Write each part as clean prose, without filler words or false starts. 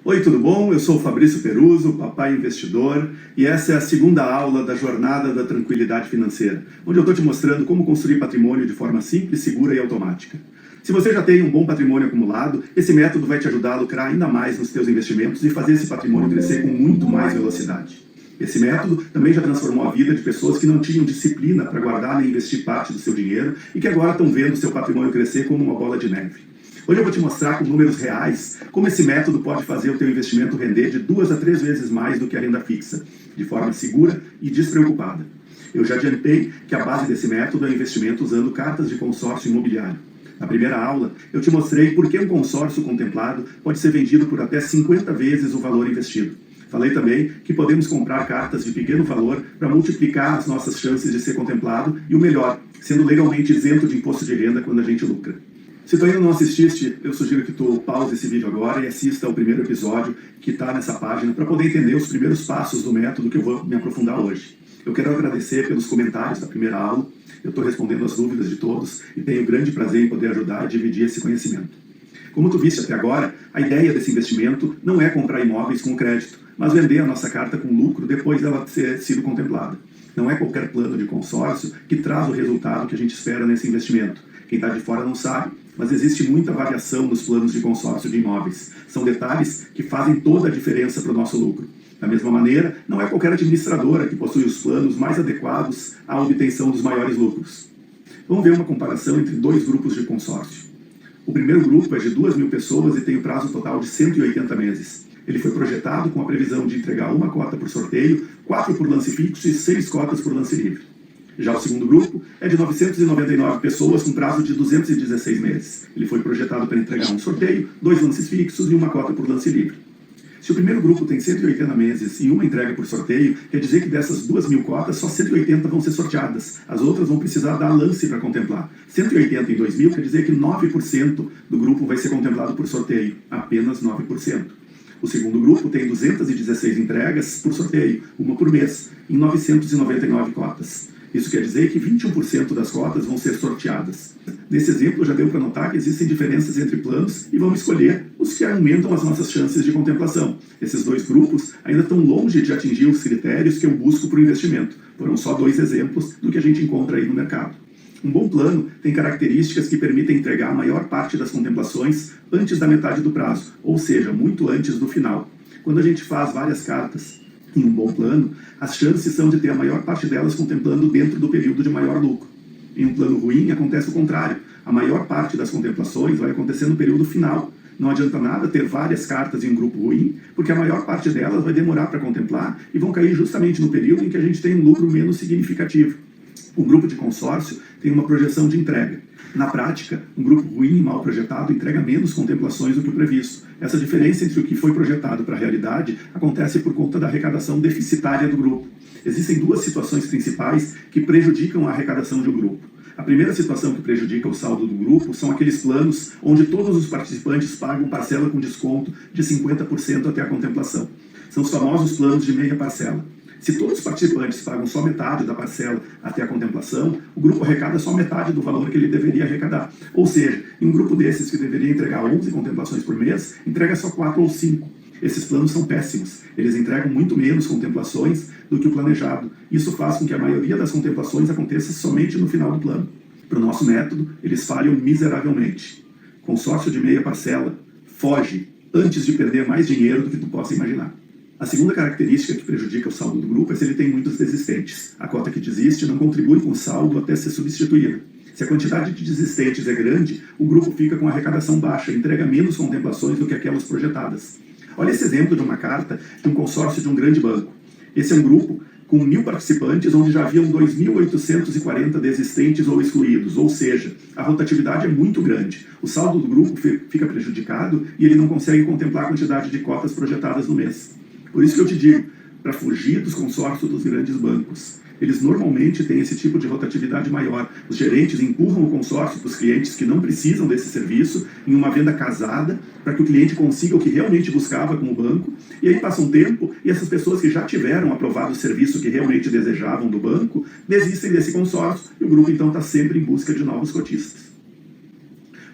Oi, tudo bom? Eu sou o Fabrício Peruso, papai investidor, e essa é a segunda aula da Jornada da Tranquilidade Financeira, onde eu estou te mostrando como construir patrimônio de forma simples, segura e automática. Se você já tem um bom patrimônio acumulado, esse método vai te ajudar a lucrar ainda mais nos seus investimentos e fazer esse patrimônio crescer com muito mais velocidade. Esse método também já transformou a vida de pessoas que não tinham disciplina para guardar nem investir parte do seu dinheiro e que agora estão vendo seu patrimônio crescer como uma bola de neve. Hoje eu vou te mostrar com números reais como esse método pode fazer o teu investimento render de 2 a 3 vezes mais do que a renda fixa, de forma segura e despreocupada. Eu já adiantei que a base desse método é investimento usando cartas de consórcio imobiliário. Na primeira aula, eu te mostrei por que um consórcio contemplado pode ser vendido por até 50 vezes o valor investido. Falei também que podemos comprar cartas de pequeno valor para multiplicar as nossas chances de ser contemplado e o melhor, sendo legalmente isento de imposto de renda quando a gente lucra. Se tu ainda não assististe, eu sugiro que tu pause esse vídeo agora e assista ao primeiro episódio que está nessa página para poder entender os primeiros passos do método que eu vou me aprofundar hoje. Eu quero agradecer pelos comentários da primeira aula, eu estou respondendo as dúvidas de todos e tenho grande prazer em poder ajudar a dividir esse conhecimento. Como tu viste até agora, a ideia desse investimento não é comprar imóveis com crédito, mas vender a nossa carta com lucro depois dela ter sido contemplada. Não é qualquer plano de consórcio que traz o resultado que a gente espera nesse investimento. Quem está de fora não sabe, mas existe muita variação nos planos de consórcio de imóveis. São detalhes que fazem toda a diferença para o nosso lucro. Da mesma maneira, não é qualquer administradora que possui os planos mais adequados à obtenção dos maiores lucros. Vamos ver uma comparação entre dois grupos de consórcio. O primeiro grupo é de 2.000 pessoas e tem o prazo total de 180 meses. Ele foi projetado com a previsão de entregar uma cota por sorteio, 4 por lance fixo e 6 cotas por lance livre. Já o segundo grupo é de 999 pessoas com prazo de 216 meses. Ele foi projetado para entregar um sorteio, 2 lances fixos e uma cota por lance livre. Se o primeiro grupo tem 180 meses e uma entrega por sorteio, quer dizer que dessas 2.000 cotas, só 180 vão ser sorteadas. As outras vão precisar dar lance para contemplar. 180 em 2.000 quer dizer que 9% do grupo vai ser contemplado por sorteio, apenas 9%. O segundo grupo tem 216 entregas por sorteio, uma por mês, em 999 cotas. Isso quer dizer que 21% das cotas vão ser sorteadas. Nesse exemplo, já deu para notar que existem diferenças entre planos e vamos escolher os que aumentam as nossas chances de contemplação. Esses dois grupos ainda estão longe de atingir os critérios que eu busco para o investimento. Foram só 2 exemplos do que a gente encontra aí no mercado. Um bom plano tem características que permitem entregar a maior parte das contemplações antes da metade do prazo, ou seja, muito antes do final. Quando a gente faz várias cartas em um bom plano, as chances são de ter a maior parte delas contemplando dentro do período de maior lucro. Em um plano ruim, acontece o contrário. A maior parte das contemplações vai acontecer no período final. Não adianta nada ter várias cartas em um grupo ruim, porque a maior parte delas vai demorar para contemplar e vão cair justamente no período em que a gente tem um lucro menos significativo. O grupo de consórcio tem uma projeção de entrega. Na prática, um grupo ruim e mal projetado entrega menos contemplações do que o previsto. Essa diferença entre o que foi projetado para a realidade acontece por conta da arrecadação deficitária do grupo. Existem 2 situações principais que prejudicam a arrecadação de um grupo. A primeira situação que prejudica o saldo do grupo são aqueles planos onde todos os participantes pagam parcela com desconto de 50% até a contemplação. São os famosos planos de meia parcela. Se todos os participantes pagam só metade da parcela até a contemplação, o grupo arrecada só metade do valor que ele deveria arrecadar. Ou seja, em um grupo desses que deveria entregar 11 contemplações por mês, entrega só 4 ou 5. Esses planos são péssimos. Eles entregam muito menos contemplações do que o planejado. Isso faz com que a maioria das contemplações aconteça somente no final do plano. Para o nosso método, eles falham miseravelmente. Consórcio de meia parcela, foge antes de perder mais dinheiro do que tu possa imaginar. A segunda característica que prejudica o saldo do grupo é se ele tem muitos desistentes. A cota que desiste não contribui com o saldo até ser substituída. Se a quantidade de desistentes é grande, o grupo fica com arrecadação baixa e entrega menos contemplações do que aquelas projetadas. Olha esse exemplo de uma carta de um consórcio de um grande banco. Esse é um grupo com 1.000 participantes, onde já haviam 2.840 desistentes ou excluídos, ou seja, a rotatividade é muito grande. O saldo do grupo fica prejudicado e ele não consegue contemplar a quantidade de cotas projetadas no mês. Por isso que eu te digo, para fugir dos consórcios dos grandes bancos. Eles normalmente têm esse tipo de rotatividade maior. Os gerentes empurram o consórcio para os clientes que não precisam desse serviço em uma venda casada, para que o cliente consiga o que realmente buscava com o banco, e aí passa um tempo e essas pessoas que já tiveram aprovado o serviço que realmente desejavam do banco, desistem desse consórcio e o grupo então está sempre em busca de novos cotistas.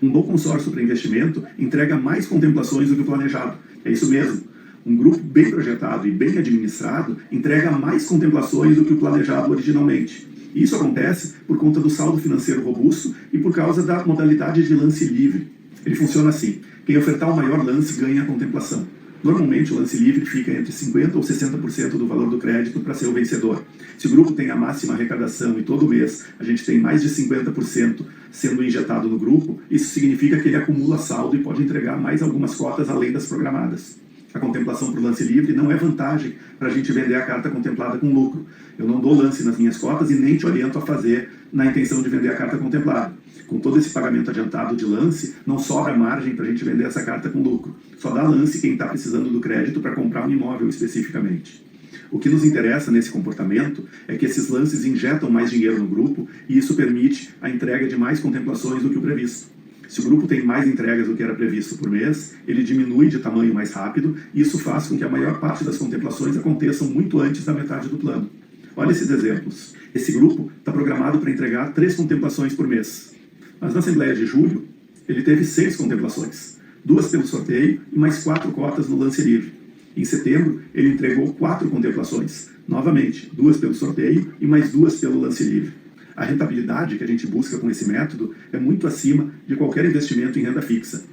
Um bom consórcio para investimento entrega mais contemplações do que o planejado. É isso mesmo. Um grupo bem projetado e bem administrado entrega mais contemplações do que o planejado originalmente. Isso acontece por conta do saldo financeiro robusto e por causa da modalidade de lance livre. Ele funciona assim: quem ofertar o maior lance ganha a contemplação. Normalmente o lance livre fica entre 50% ou 60% do valor do crédito para ser o vencedor. Se o grupo tem a máxima arrecadação e todo mês a gente tem mais de 50% sendo injetado no grupo, isso significa que ele acumula saldo e pode entregar mais algumas cotas além das programadas. A contemplação por lance livre não é vantagem para a gente vender a carta contemplada com lucro. Eu não dou lance nas minhas cotas e nem te oriento a fazer na intenção de vender a carta contemplada. Com todo esse pagamento adiantado de lance, não sobra margem para a gente vender essa carta com lucro. Só dá lance quem está precisando do crédito para comprar um imóvel especificamente. O que nos interessa nesse comportamento é que esses lances injetam mais dinheiro no grupo e isso permite a entrega de mais contemplações do que o previsto. Se o grupo tem mais entregas do que era previsto por mês, ele diminui de tamanho mais rápido e isso faz com que a maior parte das contemplações aconteçam muito antes da metade do plano. Olha esses exemplos. Esse grupo está programado para entregar 3 contemplações por mês. Mas na Assembleia de julho, ele teve 6 contemplações, 2 pelo sorteio e mais 4 cotas no lance livre. Em setembro, ele entregou 4 contemplações, novamente, 2 pelo sorteio e mais 2 pelo lance livre. A rentabilidade que a gente busca com esse método é muito acima de qualquer investimento em renda fixa.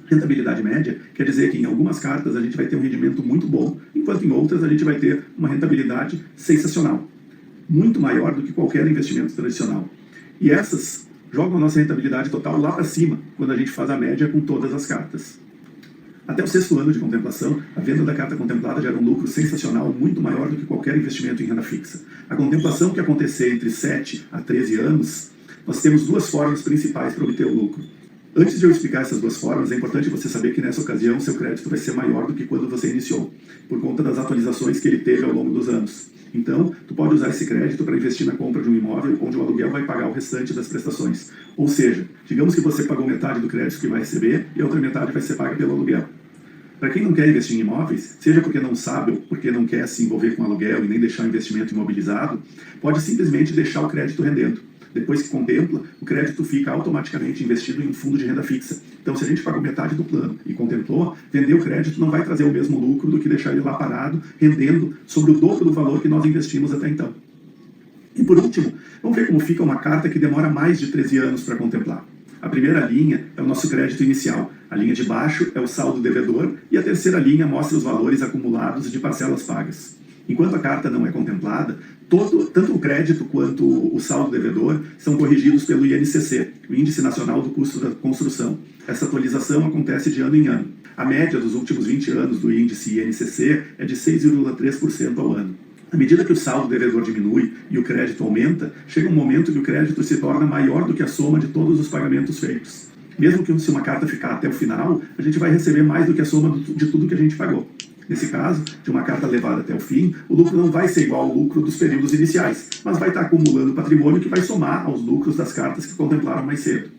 Rentabilidade média quer dizer que em algumas cartas a gente vai ter um rendimento muito bom, enquanto em outras a gente vai ter uma rentabilidade sensacional, muito maior do que qualquer investimento tradicional. E essas jogam a nossa rentabilidade total lá para cima, quando a gente faz a média com todas as cartas. Até o 6º ano de contemplação, a venda da carta contemplada gera um lucro sensacional muito maior do que qualquer investimento em renda fixa. A contemplação que acontecer entre 7 a 13 anos, nós temos 2 formas principais para obter o lucro. Antes de eu explicar essas 2 formas, é importante você saber que nessa ocasião seu crédito vai ser maior do que quando você iniciou, por conta das atualizações que ele teve ao longo dos anos. Então, tu pode usar esse crédito para investir na compra de um imóvel onde o aluguel vai pagar o restante das prestações. Ou seja, digamos que você pagou metade do crédito que vai receber e a outra metade vai ser paga pelo aluguel. Para quem não quer investir em imóveis, seja porque não sabe ou porque não quer se envolver com aluguel e nem deixar o investimento imobilizado, pode simplesmente deixar o crédito rendendo. Depois que contempla, o crédito fica automaticamente investido em um fundo de renda fixa. Então, se a gente pagou metade do plano e contemplou, vender o crédito não vai trazer o mesmo lucro do que deixar ele lá parado, rendendo sobre o dobro do valor que nós investimos até então. E por último, vamos ver como fica uma carta que demora mais de 13 anos para contemplar. A primeira linha é o nosso crédito inicial, a linha de baixo é o saldo devedor e a terceira linha mostra os valores acumulados de parcelas pagas. Enquanto a carta não é contemplada, tanto o crédito quanto o saldo devedor são corrigidos pelo INCC, o Índice Nacional do Custo da Construção. Essa atualização acontece de ano em ano. A média dos últimos 20 anos do índice INCC é de 6,3% ao ano. À medida que o saldo devedor diminui e o crédito aumenta, chega um momento que o crédito se torna maior do que a soma de todos os pagamentos feitos. Mesmo que se uma carta ficar até o final, a gente vai receber mais do que a soma de tudo que a gente pagou. Nesse caso, de uma carta levada até o fim, o lucro não vai ser igual ao lucro dos períodos iniciais, mas vai estar acumulando patrimônio que vai somar aos lucros das cartas que contemplaram mais cedo.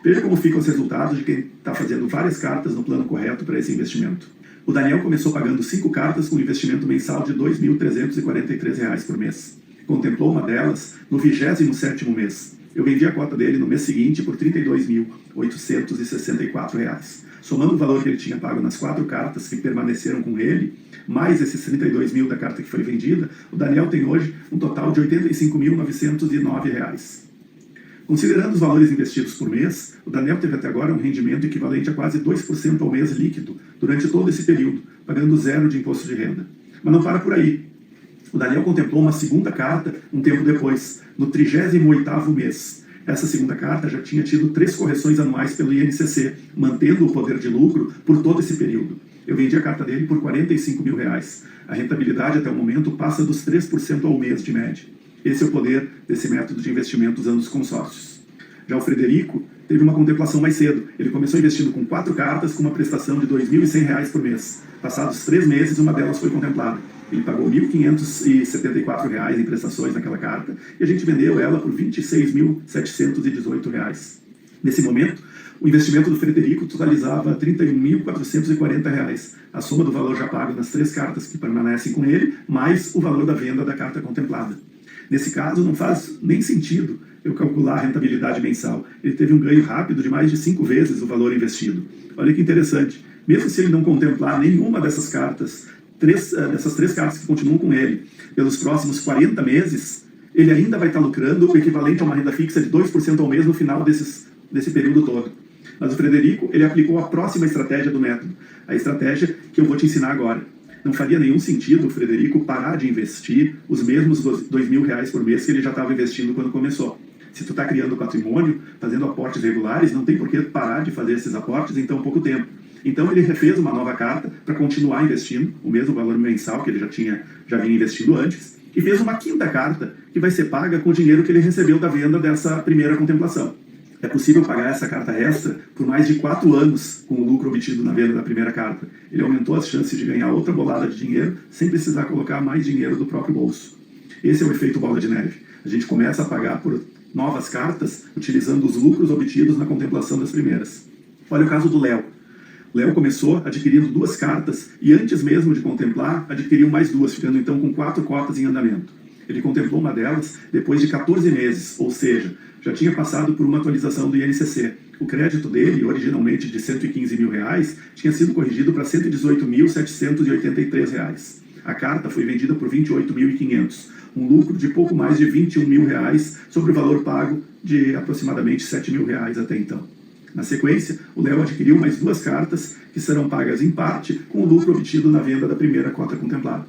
Veja como ficam os resultados de quem está fazendo várias cartas no plano correto para esse investimento. O Daniel começou pagando 5 cartas com investimento mensal de R$ 2.343 por mês. Contemplou uma delas no 27º mês. Eu vendi a cota dele no mês seguinte por R$ 32.864. Somando o valor que ele tinha pago nas 4 cartas que permaneceram com ele, mais esses 32 mil da carta que foi vendida, o Daniel tem hoje um total de R$ 85.909. Considerando os valores investidos por mês, o Daniel teve até agora um rendimento equivalente a quase 2% ao mês líquido durante todo esse período, pagando 0 de imposto de renda. Mas não para por aí. O Daniel contemplou uma segunda carta um tempo depois, no 38º mês. Essa segunda carta já tinha tido 3 correções anuais pelo INCC, mantendo o poder de lucro por todo esse período. Eu vendi a carta dele por R$ 45 mil. A rentabilidade até o momento passa dos 3% ao mês de média. Esse é o poder desse método de investimento usando os consórcios. Já o Frederico teve uma contemplação mais cedo. Ele começou investindo com 4 cartas com uma prestação de R$ 2.100 por mês. Passados 3 meses, uma delas foi contemplada. Ele pagou R$ 1.574 em prestações naquela carta e a gente vendeu ela por R$ 26.718. Nesse momento, o investimento do Frederico totalizava R$ 31.440, a soma do valor já pago nas 3 cartas que permanecem com ele, mais o valor da venda da carta contemplada. Nesse caso, não faz nem sentido eu calcular a rentabilidade mensal, ele teve um ganho rápido de mais de 5 vezes o valor investido. Olha que interessante. Mesmo se ele não contemplar nenhuma dessas cartas, dessas 3 cartas que continuam com ele, pelos próximos 40 meses, ele ainda vai estar lucrando o equivalente a uma renda fixa de 2% ao mês no final desse período todo. Mas o Frederico, ele aplicou a próxima estratégia do método, a estratégia que eu vou te ensinar agora. Não faria nenhum sentido o Frederico parar de investir os mesmos R$2.000 por mês que ele já estava investindo quando começou. Se tu está criando patrimônio, fazendo aportes regulares, não tem por que parar de fazer esses aportes em tão pouco tempo. Então ele refez uma nova carta para continuar investindo o mesmo valor mensal que ele já vinha investindo antes, e fez uma 5ª carta que vai ser paga com o dinheiro que ele recebeu da venda dessa primeira contemplação. É possível pagar essa carta extra por mais de 4 anos com o lucro obtido na venda da primeira carta. Ele aumentou as chances de ganhar outra bolada de dinheiro sem precisar colocar mais dinheiro do próprio bolso. Esse é o efeito bola de neve. A gente começa a pagar por novas cartas utilizando os lucros obtidos na contemplação das primeiras. Olha o caso do Léo. Léo começou adquirindo 2 cartas e antes mesmo de contemplar, adquiriu mais 2, ficando então com 4 cotas em andamento. Ele contemplou uma delas depois de 14 meses, ou seja, já tinha passado por uma atualização do INCC. O crédito dele, originalmente de R$115 mil, tinha sido corrigido para R$118.783. A carta foi vendida por R$28.500, um lucro de pouco mais de R$21 mil sobre o valor pago de aproximadamente R$7 mil até então. Na sequência, o Léo adquiriu mais 2 cartas que serão pagas em parte com o lucro obtido na venda da primeira cota contemplada.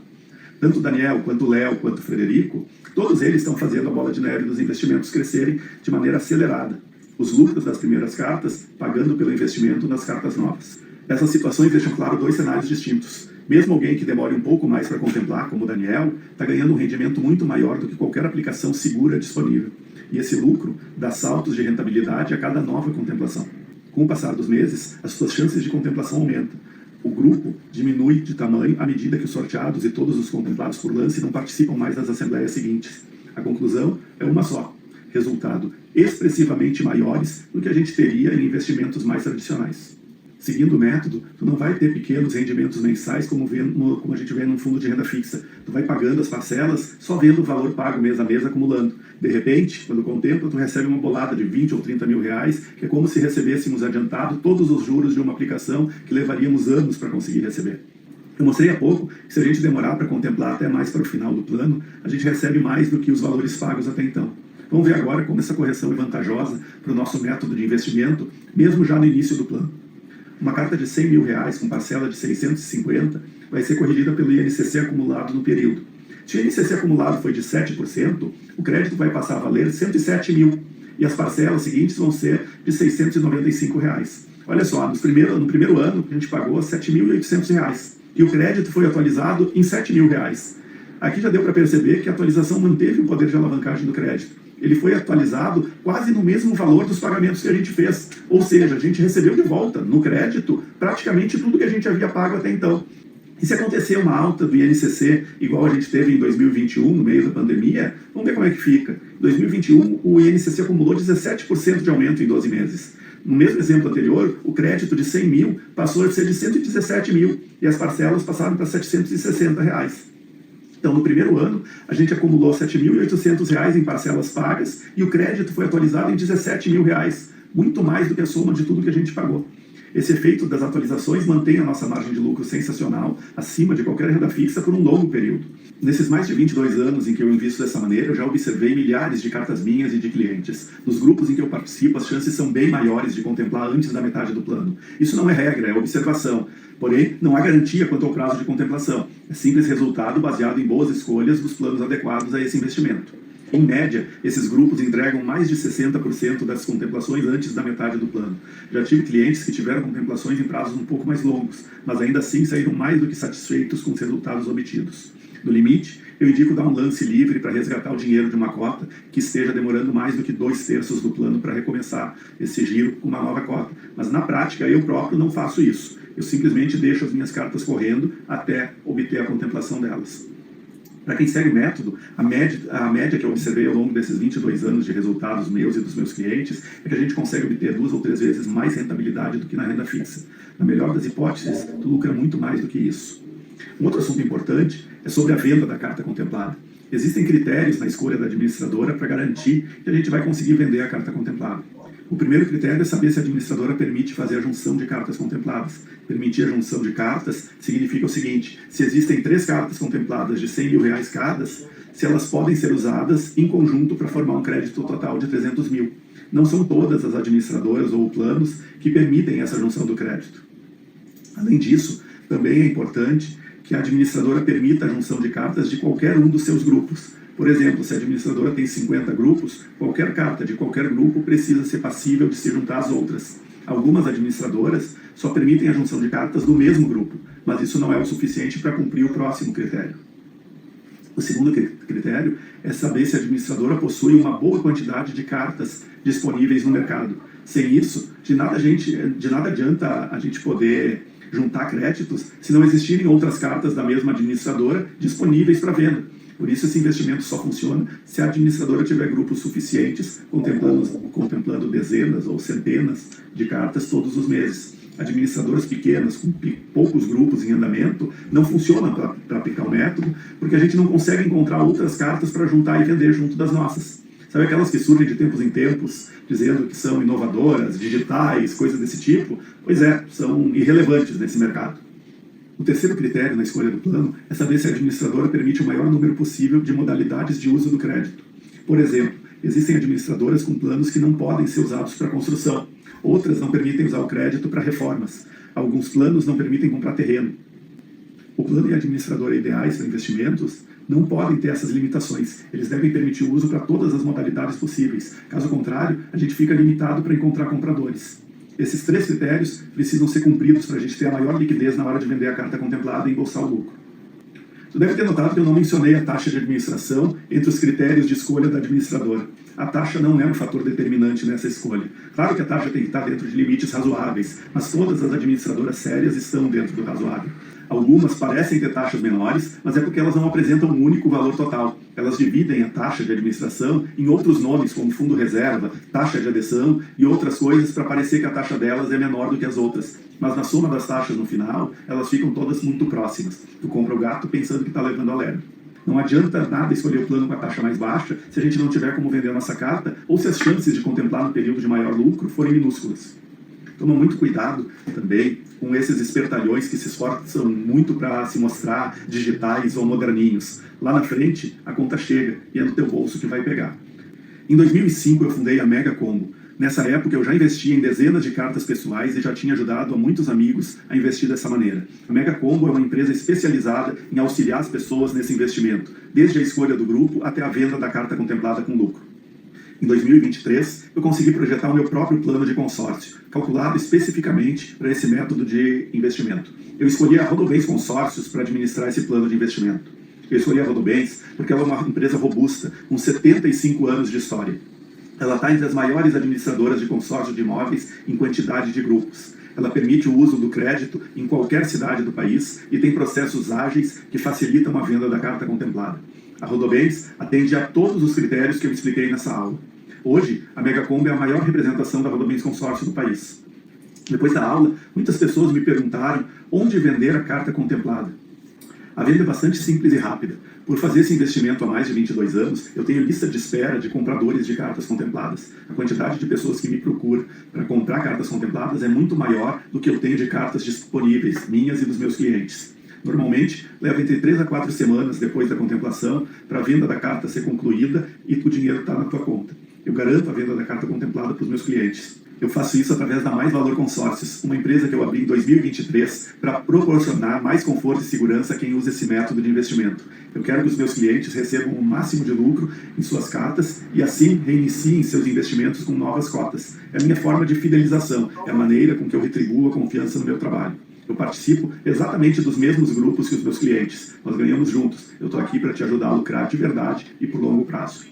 Tanto o Daniel, quanto o Léo, quanto o Frederico, todos eles estão fazendo a bola de neve dos investimentos crescerem de maneira acelerada. Os lucros das primeiras cartas pagando pelo investimento nas cartas novas. Essas situações deixam claro 2 cenários distintos. Mesmo alguém que demore um pouco mais para contemplar, como o Daniel, está ganhando um rendimento muito maior do que qualquer aplicação segura disponível. E esse lucro dá saltos de rentabilidade a cada nova contemplação. Com o passar dos meses, as suas chances de contemplação aumentam. O grupo diminui de tamanho à medida que os sorteados e todos os contemplados por lance não participam mais das assembleias seguintes. A conclusão é uma só: resultado expressivamente maiores do que a gente teria em investimentos mais tradicionais. Seguindo o método, tu não vai ter pequenos rendimentos mensais como a gente vê num fundo de renda fixa. Tu vai pagando as parcelas, só vendo o valor pago mês a mês acumulando. De repente, quando contempla, tu recebe uma bolada de 20 ou 30 mil reais, que é como se recebêssemos adiantado todos os juros de uma aplicação que levaríamos anos para conseguir receber. Eu mostrei há pouco que se a gente demorar para contemplar até mais para o final do plano, a gente recebe mais do que os valores pagos até então. Vamos ver agora como essa correção é vantajosa para o nosso método de investimento, mesmo já no início do plano. Uma carta de R$100 mil com parcela de 650 vai ser corrigida pelo INCC acumulado no período. Se o INCC acumulado foi de 7%, o crédito vai passar a valer R$107 mil e as parcelas seguintes vão ser de R$695. Olha só, no primeiro ano a gente pagou R$7.800 e o crédito foi atualizado em R$7 mil. Aqui já deu para perceber que a atualização manteve o poder de alavancagem do crédito. Ele foi atualizado quase no mesmo valor dos pagamentos que a gente fez. Ou seja, a gente recebeu de volta, no crédito, praticamente tudo que a gente havia pago até então. E se acontecer uma alta do INCC, igual a gente teve em 2021, no meio da pandemia, vamos ver como é que fica. Em 2021, o INCC acumulou 17% de aumento em 12 meses. No mesmo exemplo anterior, o crédito de 100 mil passou a ser de 117 mil e as parcelas passaram para R$760. Então, no primeiro ano, a gente acumulou R$7.800 em parcelas pagas e o crédito foi atualizado em R$17 mil, muito mais do que a soma de tudo que a gente pagou. Esse efeito das atualizações mantém a nossa margem de lucro sensacional acima de qualquer renda fixa por um longo período. Nesses mais de 22 anos em que eu invisto dessa maneira, eu já observei milhares de cartas minhas e de clientes. Nos grupos em que eu participo, as chances são bem maiores de contemplar antes da metade do plano. Isso não é regra, é observação. Porém, não há garantia quanto ao prazo de contemplação. É simples resultado baseado em boas escolhas dos planos adequados a esse investimento. Em média, esses grupos entregam mais de 60% das contemplações antes da metade do plano. Já tive clientes que tiveram contemplações em prazos um pouco mais longos, mas ainda assim saíram mais do que satisfeitos com os resultados obtidos. No limite, eu indico dar um lance livre para resgatar o dinheiro de uma cota que esteja demorando mais do que 2/3 do plano para recomeçar esse giro com uma nova cota. Mas na prática, eu próprio não faço isso. Eu simplesmente deixo as minhas cartas correndo até obter a contemplação delas. Para quem segue o método, a média que eu observei ao longo desses 22 anos de resultados meus e dos meus clientes é que a gente consegue obter 2 ou 3 vezes mais rentabilidade do que na renda fixa. Na melhor das hipóteses, tu lucra muito mais do que isso. Um outro assunto importante é sobre a venda da carta contemplada. Existem critérios na escolha da administradora para garantir que a gente vai conseguir vender a carta contemplada. O primeiro critério é saber se a administradora permite fazer a junção de cartas contempladas. Permitir a junção de cartas significa o seguinte: se existem 3 cartas contempladas de R$100 mil cada, se elas podem ser usadas em conjunto para formar um crédito total de 300 mil. Não são todas as administradoras ou planos que permitem essa junção do crédito. Além disso, também é importante que a administradora permita a junção de cartas de qualquer um dos seus grupos. Por exemplo, se a administradora tem 50 grupos, qualquer carta de qualquer grupo precisa ser passível de se juntar às outras. Algumas administradoras só permitem a junção de cartas do mesmo grupo, mas isso não é o suficiente para cumprir o próximo critério. O segundo critério é saber se a administradora possui uma boa quantidade de cartas disponíveis no mercado. Sem isso, de nada adianta a gente poder juntar créditos se não existirem outras cartas da mesma administradora disponíveis para venda. Por isso, esse investimento só funciona se a administradora tiver grupos suficientes, contemplando dezenas ou centenas de cartas todos os meses. Administradoras pequenas, com poucos grupos em andamento, não funcionam para aplicar o método, porque a gente não consegue encontrar outras cartas para juntar e vender junto das nossas. Sabe aquelas que surgem de tempos em tempos, dizendo que são inovadoras, digitais, coisas desse tipo? Pois é, são irrelevantes nesse mercado. O terceiro critério na escolha do plano é saber se a administradora permite o maior número possível de modalidades de uso do crédito. Por exemplo, existem administradoras com planos que não podem ser usados para construção. Outras não permitem usar o crédito para reformas. Alguns planos não permitem comprar terreno. O plano e a administradora ideais para investimentos não podem ter essas limitações. Eles devem permitir o uso para todas as modalidades possíveis. Caso contrário, a gente fica limitado para encontrar compradores. Esses 3 critérios precisam ser cumpridos para a gente ter a maior liquidez na hora de vender a carta contemplada e embolsar o lucro. Tu deve ter notado que eu não mencionei a taxa de administração entre os critérios de escolha da administradora. A taxa não é um fator determinante nessa escolha. Claro que a taxa tem que estar dentro de limites razoáveis, mas todas as administradoras sérias estão dentro do razoável. Algumas parecem ter taxas menores, mas é porque elas não apresentam um único valor total. Elas dividem a taxa de administração em outros nomes, como fundo reserva, taxa de adesão e outras coisas para parecer que a taxa delas é menor do que as outras. Mas na soma das taxas no final, elas ficam todas muito próximas. Tu compra o gato pensando que está levando a lebre. Não adianta nada escolher o plano com a taxa mais baixa se a gente não tiver como vender a nossa carta ou se as chances de contemplar um período de maior lucro forem minúsculas. Toma muito cuidado também com esses espertalhões que se esforçam muito para se mostrar digitais ou moderninhos. Lá na frente, a conta chega e é no teu bolso que vai pegar. Em 2005, eu fundei a Mega Combo. Nessa época, eu já investia em dezenas de cartas pessoais e já tinha ajudado a muitos amigos a investir dessa maneira. A Mega Combo é uma empresa especializada em auxiliar as pessoas nesse investimento, desde a escolha do grupo até a venda da carta contemplada com lucro. Em 2023, eu consegui projetar o meu próprio plano de consórcio, calculado especificamente para esse método de investimento. Eu escolhi a Rodobens Consórcios para administrar esse plano de investimento. Eu escolhi a Rodobens porque ela é uma empresa robusta, com 75 anos de história. Ela está entre as maiores administradoras de consórcio de imóveis em quantidade de grupos. Ela permite o uso do crédito em qualquer cidade do país e tem processos ágeis que facilitam a venda da carta contemplada. A Rodobens atende a todos os critérios que eu expliquei nessa aula. Hoje, a Mega Combo é a maior representação da Rodobens Consórcio do país. Depois da aula, muitas pessoas me perguntaram onde vender a carta contemplada. A venda é bastante simples e rápida. Por fazer esse investimento há mais de 22 anos, eu tenho lista de espera de compradores de cartas contempladas. A quantidade de pessoas que me procuram para comprar cartas contempladas é muito maior do que eu tenho de cartas disponíveis, minhas e dos meus clientes. Normalmente, leva entre 3 a 4 semanas depois da contemplação para a venda da carta ser concluída e o dinheiro está na tua conta. Eu garanto a venda da carta contemplada para os meus clientes. Eu faço isso através da Mais Valor Consórcios, uma empresa que eu abri em 2023 para proporcionar mais conforto e segurança a quem usa esse método de investimento. Eu quero que os meus clientes recebam o máximo de lucro em suas cartas e assim reiniciem seus investimentos com novas cotas. É a minha forma de fidelização, é a maneira com que eu retribuo a confiança no meu trabalho. Eu participo exatamente dos mesmos grupos que os meus clientes. Nós ganhamos juntos. Eu estou aqui para te ajudar a lucrar de verdade e por longo prazo.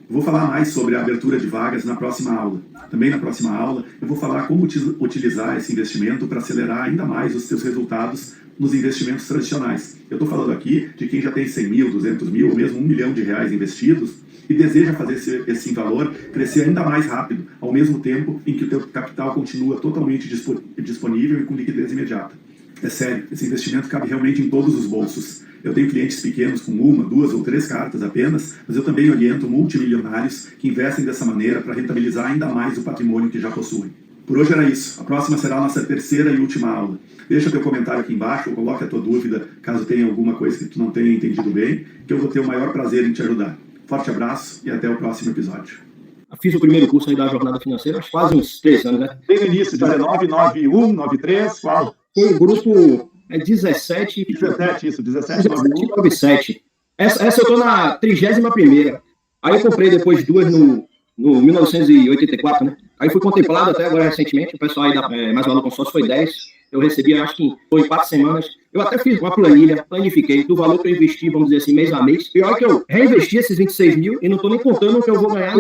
Eu vou falar mais sobre a abertura de vagas na próxima aula. Também na próxima aula, eu vou falar como utilizar esse investimento para acelerar ainda mais os seus resultados nos investimentos tradicionais. Eu estou falando aqui de quem já tem 100 mil, 200 mil ou mesmo R$1 milhão investidos e deseja fazer esse valor crescer ainda mais rápido, ao mesmo tempo em que o teu capital continua totalmente disponível e com liquidez imediata. É sério, esse investimento cabe realmente em todos os bolsos. Eu tenho clientes pequenos com 1, 2 ou 3 cartas apenas, mas eu também oriento multimilionários que investem dessa maneira para rentabilizar ainda mais o patrimônio que já possuem. Por hoje era isso. A próxima será a nossa terceira e última aula. Deixa teu comentário aqui embaixo ou coloque a tua dúvida, caso tenha alguma coisa que tu não tenha entendido bem, que eu vou ter o maior prazer em te ajudar. Forte abraço e até o próximo episódio. Fiz o primeiro curso aí da jornada financeira, quase uns 3 anos, né? Desde o início, 19, 91, 93, qual? Foi o grupo 17... 17, isso, 17, 91. 97. Essa eu tô na 31ª. Aí eu comprei depois 2 no 1984, né? Aí fui contemplado até agora recentemente, o pessoal aí da Mais Valor Consórcio foi 10. Eu recebi, acho que foi 4 semanas. Eu até fiz uma planilha, planifiquei do valor que eu investi, vamos dizer assim, mês a mês. Pior que eu reinvesti esses 26 mil e não estou nem contando o que eu vou ganhar.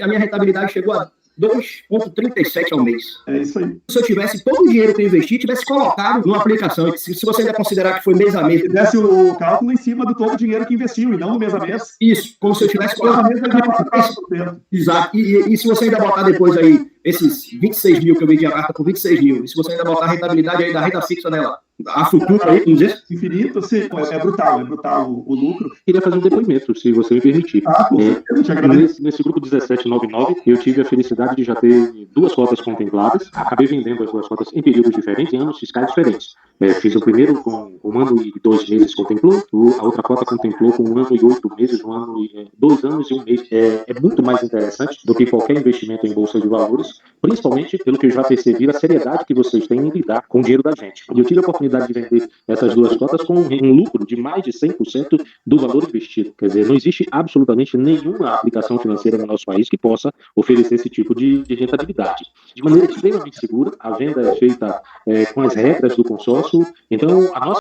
A minha rentabilidade chegou a 2,37 ao mês. É isso aí. Se eu tivesse todo o dinheiro que eu investi, tivesse colocado numa aplicação, se você ainda considerar que foi mês a mês... Tivesse o cálculo em cima do todo o dinheiro que investiu, e não no mês a mês. Isso, como se eu tivesse colocado... Exato. E se você ainda botar depois aí esses 26 mil que eu vendi a carta por 26 mil, e se você ainda botar a rentabilidade aí da renda fixa dela, a futura aí, vamos dizer... Infinito, sim. É brutal o lucro. Queria fazer um depoimento, se você me permitir. Eu te agradeço. Nesse grupo 1799, eu tive a felicidade de já ter 2 cotas contempladas. Acabei vendendo as 2 cotas em períodos diferentes, em anos fiscais diferentes. Fiz o primeiro com 1 ano e 2 meses contemplou, a outra cota contemplou com 1 ano e 8 meses, 2 anos e 1 mês. É muito mais interessante do que qualquer investimento em bolsa de valores, principalmente pelo que eu já percebi, a seriedade que vocês têm em lidar com o dinheiro da gente. E eu tive a oportunidade de vender essas 2 cotas com um lucro de mais de 100% do valor investido. Quer dizer, não existe absolutamente nenhuma aplicação financeira no nosso país que possa oferecer esse tipo de rentabilidade. De maneira extremamente segura, a venda é feita com as regras do consórcio. Então, a nossa